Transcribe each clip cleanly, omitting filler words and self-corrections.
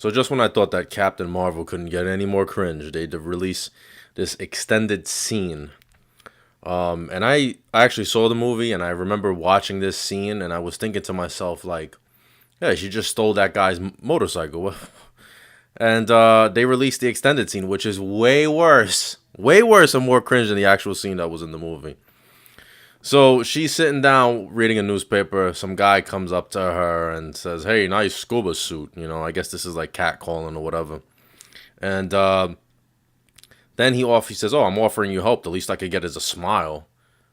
So just when I thought that Captain Marvel couldn't get any more cringe, they release this extended scene. And I actually saw the movie, and I remember watching this scene, and I was thinking to myself, like, yeah, she just stole that guy's motorcycle. And they released the extended scene, which is way worse and more cringe than the actual scene that was in the movie. So she's sitting down reading a newspaper. Some guy comes up to her and says, "Hey, nice scuba suit." I guess this is like catcalling or whatever. And then he says, "Oh, I'm offering you help. The least I could get is a smile."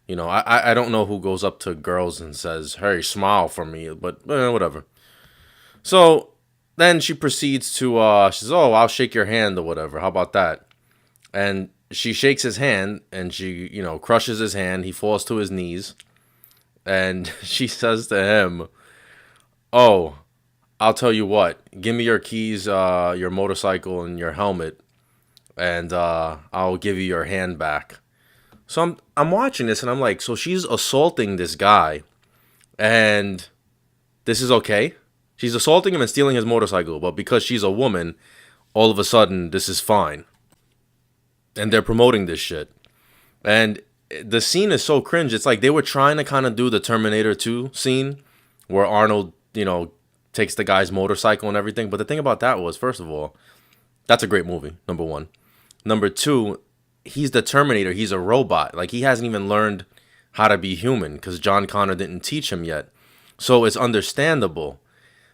I don't know who goes up to girls and says, "Hey, smile for me," but whatever. So then she proceeds to she says, "Oh, I'll shake your hand or whatever. How about that?" And she shakes his hand and she, crushes his hand. He falls to his knees and she says to him, "Oh, I'll tell you what. Give me your keys, your motorcycle, and your helmet, and I'll give you your hand back." So I'm watching this and I'm like, so she's assaulting this guy, and this is okay. She's assaulting him and stealing his motorcycle, but because she's a woman, all of a sudden this is fine. And they're promoting this shit. And the scene is so cringe. It's like they were trying to kind of do the Terminator 2 scene where Arnold, takes the guy's motorcycle and everything. But the thing about that was, first of all, that's a great movie, number one. Number two, he's the Terminator. He's a robot. Like, he hasn't even learned how to be human because John Connor didn't teach him yet. So it's understandable.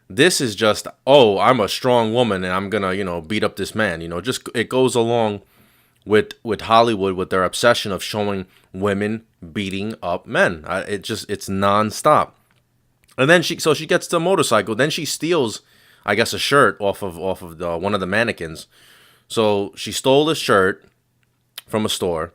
This is just, oh, I'm a strong woman and I'm going to, beat up this man. Just it goes along with Hollywood, with their obsession of showing women beating up men. It's nonstop. And then she gets the motorcycle. Then she steals, I guess, a shirt off of one of the mannequins. So she stole this shirt from a store.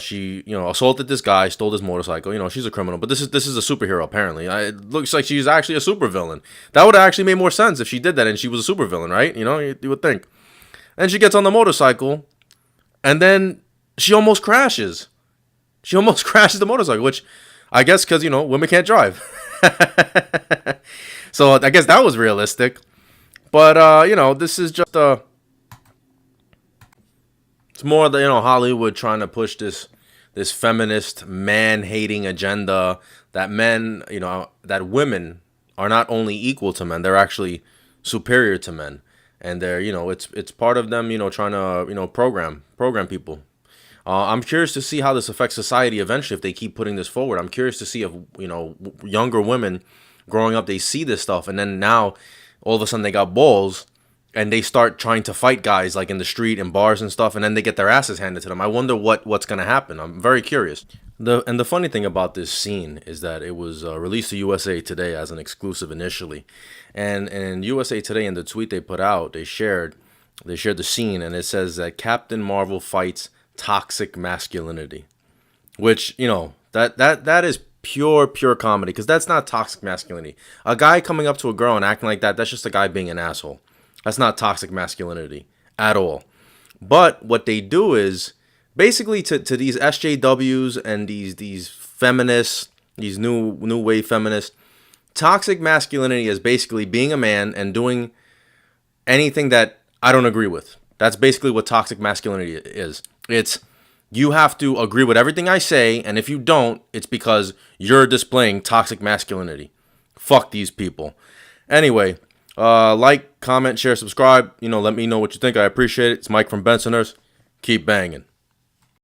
She assaulted this guy, stole his motorcycle. She's a criminal, but this is a superhero apparently. It looks like she's actually a supervillain. That would have actually made more sense if she did that and she was a supervillain, right? You would think. And she gets on the motorcycle. And then she almost crashes. She almost crashes the motorcycle, which I guess because, women can't drive. So I guess that was realistic. But, this is just it's more the, Hollywood trying to push this feminist, man-hating agenda that men, that women are not only equal to men, they're actually superior to men. And they're, it's part of them, trying to, program people. I'm curious to see how this affects society eventually if they keep putting this forward. I'm curious to see if, younger women growing up, they see this stuff. And then now, all of a sudden, they got balls and they start trying to fight guys like in the street and bars and stuff. And then they get their asses handed to them. I wonder what's going to happen. I'm very curious. The funny thing about this scene is that it was released to USA Today as an exclusive initially. And in USA Today, in the tweet they put out, they shared the scene, and it says that Captain Marvel fights toxic masculinity, which that is pure comedy, because that's not toxic masculinity. A guy coming up to a girl and acting like that's just a guy being an asshole. That's not toxic masculinity at all. But what they do is basically to these SJWs and these feminists, these new wave feminists. Toxic masculinity is basically being a man and doing anything that I don't agree with. That's basically what toxic masculinity is. It's you have to agree with everything I say, and if you don't, it's because you're displaying toxic masculinity. Fuck these people. Anyway, like, comment, share, subscribe. Let me know what you think. I appreciate it. It's Mike from Bensoners. Keep banging.